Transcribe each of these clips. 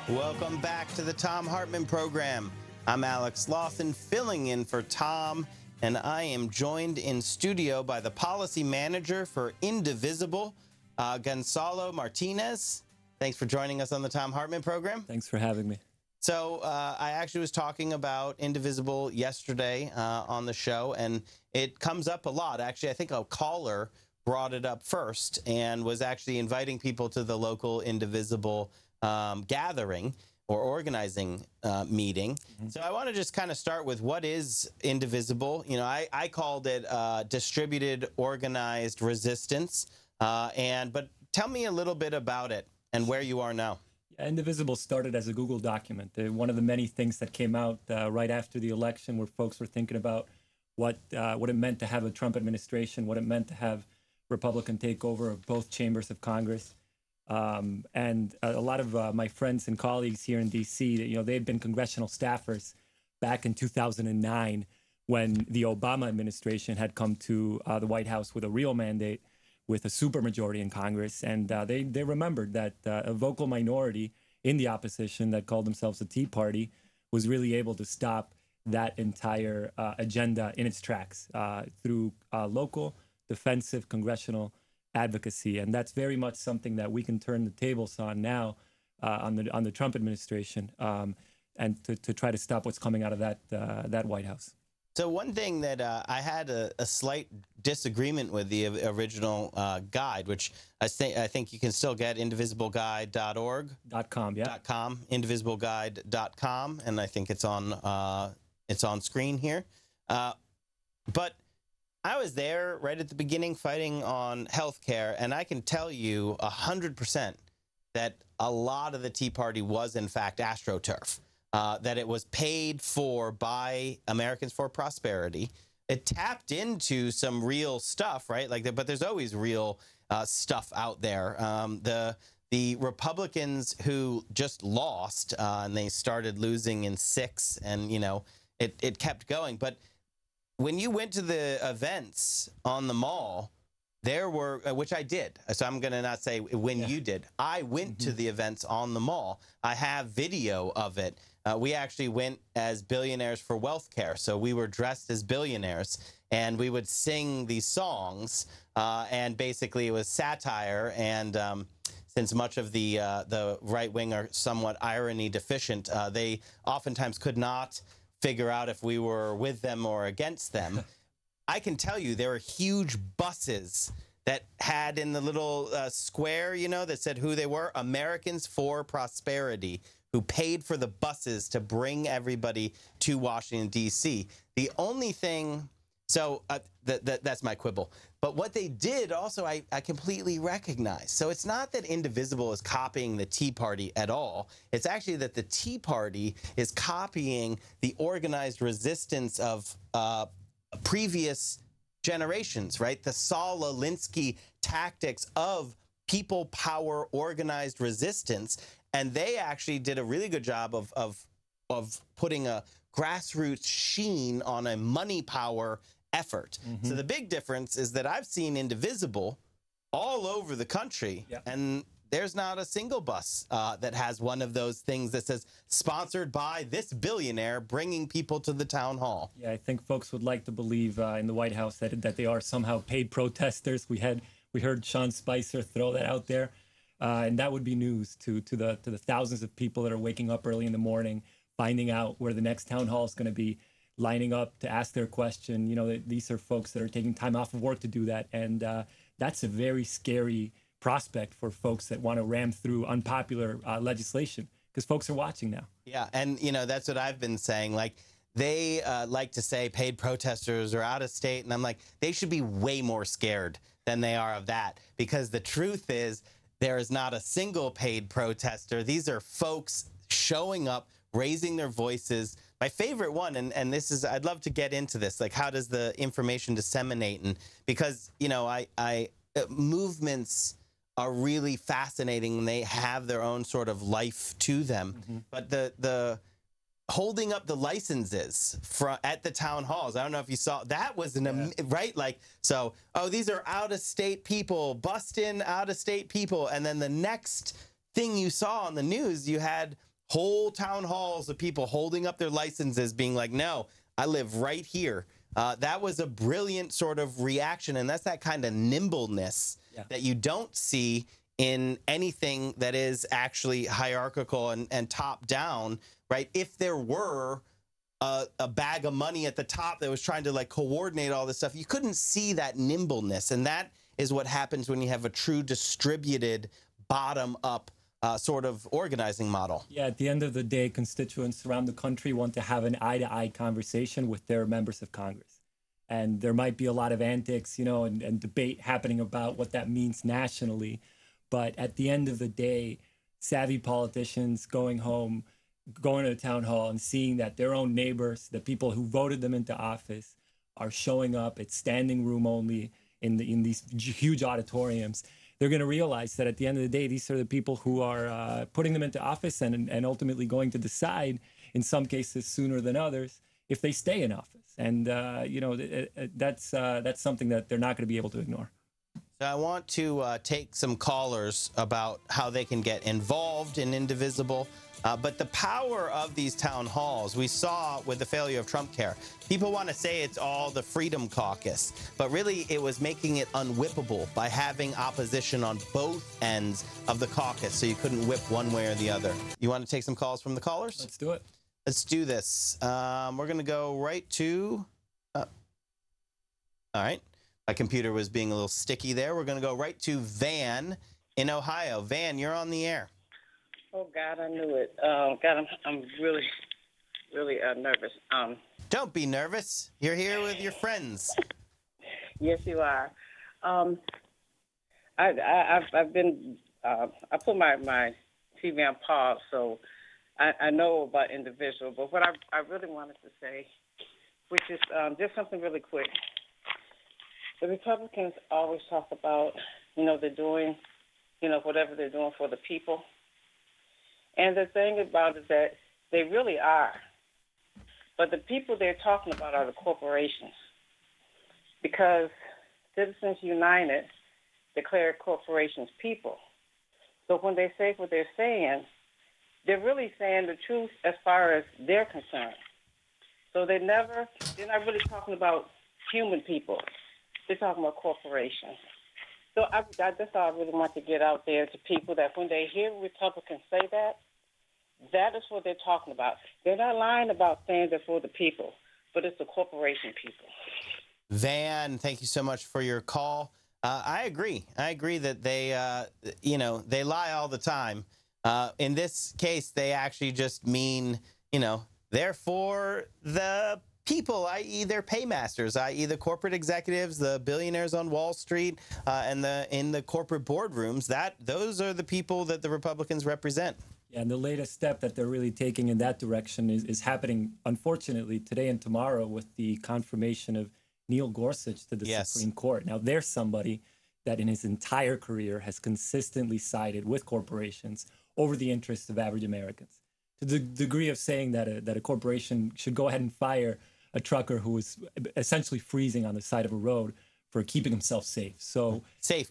Welcome back to the Thom Hartmann Program. I'm Alex Lawson, filling in for Tom, and I am joined in studio by the policy manager for Indivisible, Gonzalo Martinez. Thanks for joining us on the Thom Hartmann Program. Thanks for having me. So I actually was talking about Indivisible yesterday on the show, and it comes up a lot. Actually, I think a caller brought it up first and was actually inviting people to the local Indivisible gathering or organizing meeting. So I want to just kind of start with what is Indivisible. You know, I called it distributed organized resistance. But tell me a little bit about it and where you are now. Indivisible started as a Google document. One of the many things that came out right after the election, where folks were thinking about what it meant to have a Trump administration, what it meant to have Republican takeover of both chambers of Congress. And a lot of my friends and colleagues here in D.C., you know, they had been congressional staffers back in 2009 when the Obama administration had come to the White House with a real mandate, with a supermajority in Congress. And they remembered that a vocal minority in the opposition that called themselves the Tea Party was really able to stop that entire agenda in its tracks through local defensive congressional advocacy. And that's very much something that we can turn the tables on now on the Trump administration and to try to stop what's coming out of that White House. So one thing that I had a slight disagreement with the original guide, which I think you can still get, indivisibleguide.org. .com, yeah. .com, indivisibleguide.com, and I think it's on screen here. But I was there right at the beginning fighting on healthcare, and I can tell you 100% that a lot of the Tea Party was, in fact, AstroTurf, that it was paid for by Americans for Prosperity. It tapped into some real stuff, right? But there's always real stuff out there. The Republicans who just lost, and they started losing in 6, and, you know, it kept going. But when you went to the events on the mall, there were, which I did, so I'm going to not say when you did. I went to the events on the mall. I have video of it. We actually went as billionaires for wealth care. So we were dressed as billionaires, and we would sing these songs, and basically it was satire. And since much of the right wing are somewhat irony deficient, they oftentimes could not figure out if we were with them or against them. I can tell you there were huge buses that had in the little square, you know, that said who they were, Americans for Prosperity, who paid for the buses to bring everybody to Washington, D.C. The only thing, so that's my quibble. But what they did also, I completely recognize. So it's not that Indivisible is copying the Tea Party at all. It's actually that the Tea Party is copying the organized resistance of previous generations, right? The Saul Alinsky tactics of people power organized resistance. And they actually did a really good job of putting a grassroots sheen on a money power effort. So the big difference is that I've seen Indivisible all over the country, and there's not a single bus that has one of those things that says sponsored by this billionaire bringing people to the town hall. Yeah, I think folks would like to believe in the White House that they are somehow paid protesters. We heard Sean Spicer throw that out there. And that would be news to the thousands of people that are waking up early in the morning, finding out where the next town hall is going to be, lining up to ask their question. You know, these are folks that are taking time off of work to do that. And that's a very scary prospect for folks that want to ram through unpopular legislation, because folks are watching now. Yeah, and, you know, that's what I've been saying. Like, they like to say paid protesters are out of state, and I'm like, they should be way more scared than they are of that, because the truth is, there is not a single paid protester. These are folks showing up, raising their voices. My favorite one, and this is, I'd love to get into this, like, how does the information disseminate? And because, you know, movements are really fascinating, and they have their own sort of life to them. But the holding up the licenses at the town halls. I don't know if you saw, that was right? Like, so, oh, these are out-of-state people, bust in out-of-state people. And then the next thing you saw on the news, you had whole town halls of people holding up their licenses, being like, no, I live right here. That was a brilliant sort of reaction. And that's that kind of nimbleness that you don't see in anything that is actually hierarchical and top down, right? If there were a bag of money at the top that was trying to like coordinate all this stuff, you couldn't see that nimbleness. And that is what happens when you have a true distributed bottom up sort of organizing model. Yeah, at the end of the day, constituents around the country want to have an eye-to-eye conversation with their members of Congress. And there might be a lot of antics, you know, and debate happening about what that means nationally. But at the end of the day, savvy politicians going home, going to the town hall and seeing that their own neighbors, the people who voted them into office, are showing up at standing room only in these huge auditoriums, they're going to realize that at the end of the day, these are the people who are putting them into office and ultimately going to decide, in some cases sooner than others, if they stay in office. And, you know, that's something that they're not going to be able to ignore. So I want to take some callers about how they can get involved in Indivisible. But the power of these town halls, we saw with the failure of Trump Care. People want to say it's all the Freedom Caucus, but really it was making it unwhippable by having opposition on both ends of the caucus, so you couldn't whip one way or the other. You want to take some calls from the callers? Let's do it. Let's do this. We're going to go right to... all right. My computer was being a little sticky there. We're going to go right to Van in Ohio. Van, you're on the air. Oh, God, I knew it. God, I'm really, really nervous. Don't be nervous. You're here with your friends. Yes, you are. I've been, I put my TV on pause, so I know about Indivisible. But what I really wanted to say, which is just something really quick. The Republicans always talk about, you know, they're doing, you know, whatever they're doing for the people. And the thing about it is that they really are. But the people they're talking about are the corporations. Because Citizens United declared corporations people. So when they say what they're saying, they're really saying the truth as far as they're concerned. So they're not really talking about human people. They're talking about corporations. So that's all I really want to get out there to people, that when they hear Republicans say that, that is what they're talking about. They're not lying about saying they're for the people, but it's the corporation people. Van, thank you so much for your call. I agree. I agree that they, you know, they lie all the time. In this case, they actually just mean, you know, they're for the people, i.e. their paymasters, i.e. the corporate executives, the billionaires on Wall Street, and in the corporate boardrooms. Those are the people that the Republicans represent. Yeah, and the latest step that they're really taking in that direction is happening, unfortunately, today and tomorrow with the confirmation of Neil Gorsuch to the Supreme Court. Now, there's somebody that in his entire career has consistently sided with corporations over the interests of average Americans, to the degree of saying that a corporation should go ahead and fire a trucker who was essentially freezing on the side of a road for keeping himself safe. So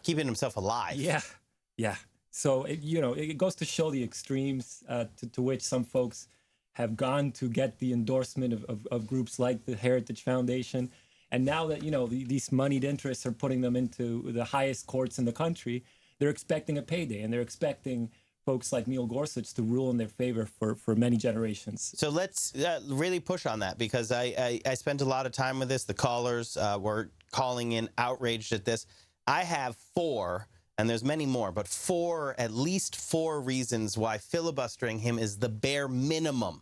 keeping himself alive. Yeah. So, it goes to show the extremes to which some folks have gone to get the endorsement of groups like the Heritage Foundation. And now that, these moneyed interests are putting them into the highest courts in the country, they're expecting a payday, and they're expecting folks like Neil Gorsuch to rule in their favor for many generations. So let's really push on that, because I spent a lot of time with this. The callers were calling in outraged at this. I have four, and there's many more, but at least four reasons why filibustering him is the bare minimum.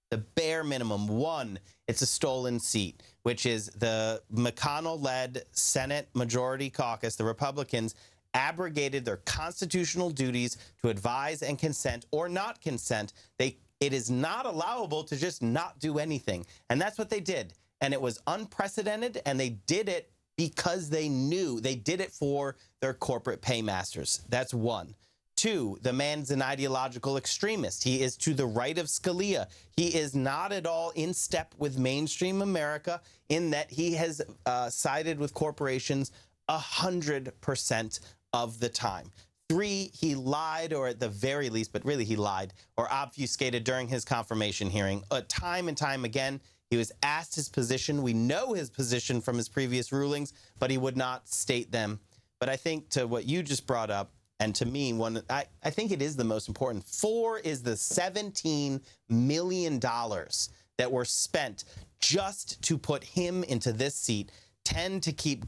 The bare minimum. One, it's a stolen seat, which is the McConnell-led Senate Majority Caucus, the Republicans, abrogated their constitutional duties to advise and consent or not consent. It is not allowable to just not do anything. And that's what they did. And it was unprecedented, and they did it because they knew they did it for their corporate paymasters. That's one. Two, the man's an ideological extremist. He is to the right of Scalia. He is not at all in step with mainstream America in that he has sided with corporations 100% of the time. 3, he lied, or at the very least, but really he lied or obfuscated during his confirmation hearing. Time and time again, he was asked his position. We know his position from his previous rulings, but he would not state them. But I think to what you just brought up, and to me, I think it is the most important. 4 is the $17 million that were spent just to put him into this seat. 10 to keep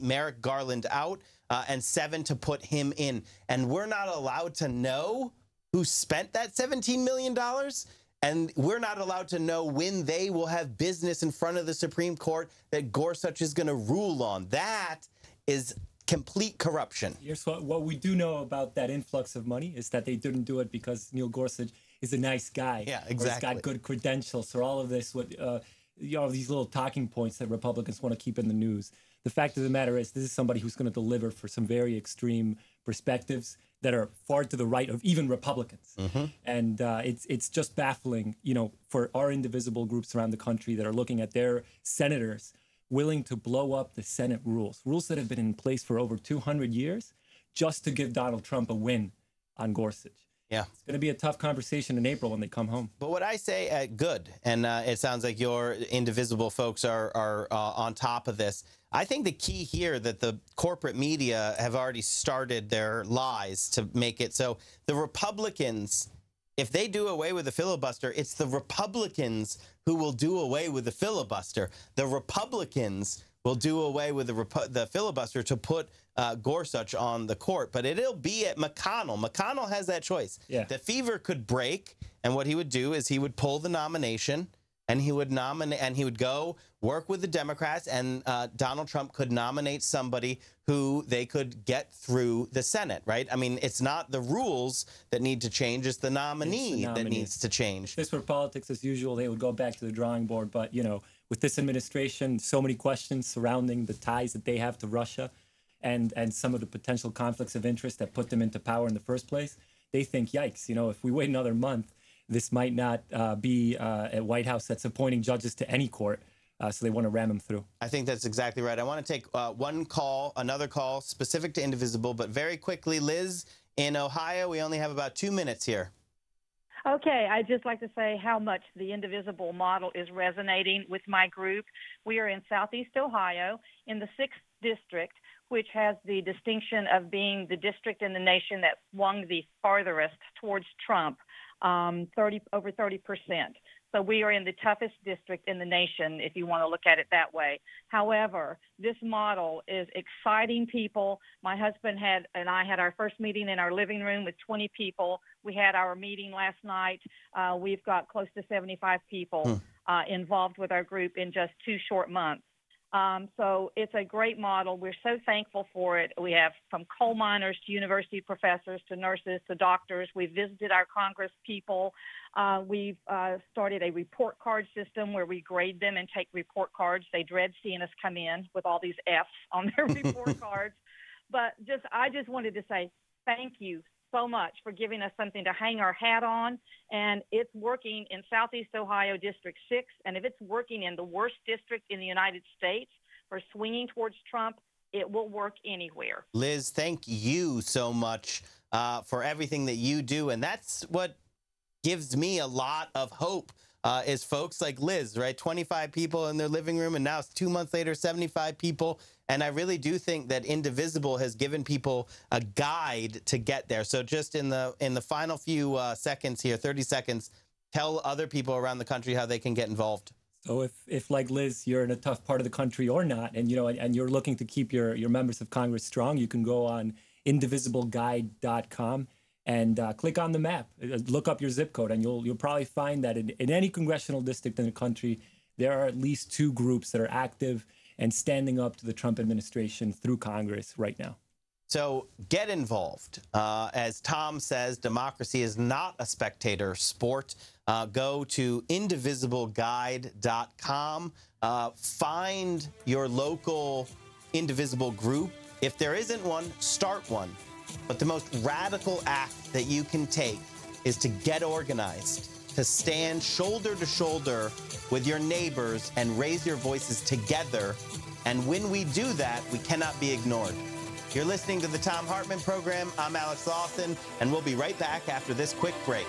Merrick Garland out, and 7 to put him in. And we're not allowed to know who spent that $17 million. And we're not allowed to know when they will have business in front of the Supreme Court that Gorsuch is going to rule on. That is complete corruption. Here's what we do know about that influx of money is that they didn't do it because Neil Gorsuch is a nice guy. Yeah, exactly. Or he's got good credentials, or all of this, these little talking points that Republicans want to keep in the news. The fact of the matter is, this is somebody who's going to deliver for some very extreme perspectives that are far to the right of even Republicans. Mm-hmm. And it's just baffling, for our indivisible groups around the country that are looking at their senators willing to blow up the Senate rules that have been in place for over 200 years, just to give Donald Trump a win on Gorsuch. Yeah. It's going to be a tough conversation in April when they come home. But what I say, good, and it sounds like your indivisible folks are on top of this. I think the key here that the corporate media have already started their lies to make it so the Republicans, if they do away with the filibuster, it's the Republicans who will do away with the filibuster. The Republicans will do away with the filibuster to put Gorsuch on the court. But it'll be at McConnell. McConnell has that choice. Yeah. The fever could break, and what he would do is he would pull the nomination, and he would nominate, and he would go work with the Democrats, and Donald Trump could nominate somebody who they could get through the Senate, right? I mean, it's not the rules that need to change, it's the nominee that needs to change. If this were politics as usual, they would go back to the drawing board. But, with this administration, so many questions surrounding the ties that they have to Russia and some of the potential conflicts of interest that put them into power in the first place, they think, yikes, if we wait another month, this might not be a White House that's appointing judges to any court. So they want to ram them through. I think that's exactly right. I want to take another call specific to Indivisible, but very quickly, Liz in Ohio, we only have about 2 minutes here. Okay, I'd just like to say how much the Indivisible model is resonating with my group. We are in Southeast Ohio in the 6th District, which has the distinction of being the district in the nation that swung the farthest towards Trump, over 30%. So we are in the toughest district in the nation, if you want to look at it that way. However, this model is exciting people. My husband and I had our first meeting in our living room with 20 people. We had our meeting last night. We've got close to 75 people involved with our group in just 2 short months. So it's a great model. We're so thankful for it. We have from coal miners to university professors to nurses to doctors. We've visited our Congress people. We've started a report card system where we grade them and take report cards. They dread seeing us come in with all these Fs on their report cards. But I just wanted to say thank you so much for giving us something to hang our hat on. And it's working in Southeast Ohio District 6. And if it's working in the worst district in the United States for swinging towards Trump, it will work anywhere. Liz, thank you so much for everything that you do. And that's what gives me a lot of hope is folks like Liz, right? 25 people in their living room, and now it's 2 months later, 75 people. And I really do think that Indivisible has given people a guide to get there. So just in the final few seconds here, 30 seconds, tell other people around the country how they can get involved. So if like Liz, you're in a tough part of the country or not, and and you're looking to keep your members of Congress strong, you can go on indivisibleguide.com and click on the map. Look up your zip code, and you'll probably find that in any congressional district in the country, there are at least 2 groups that are active and standing up to the Trump administration through Congress right now. So get involved. As Thom says, democracy is not a spectator sport. Go to indivisibleguide.com. Find your local Indivisible group. If there isn't one, start one. But the most radical act that you can take is to get organized, to stand shoulder to shoulder with your neighbors and raise your voices together. And when we do that, we cannot be ignored. You're listening to the Thom Hartmann Program. I'm Alex Lawson, and we'll be right back after this quick break.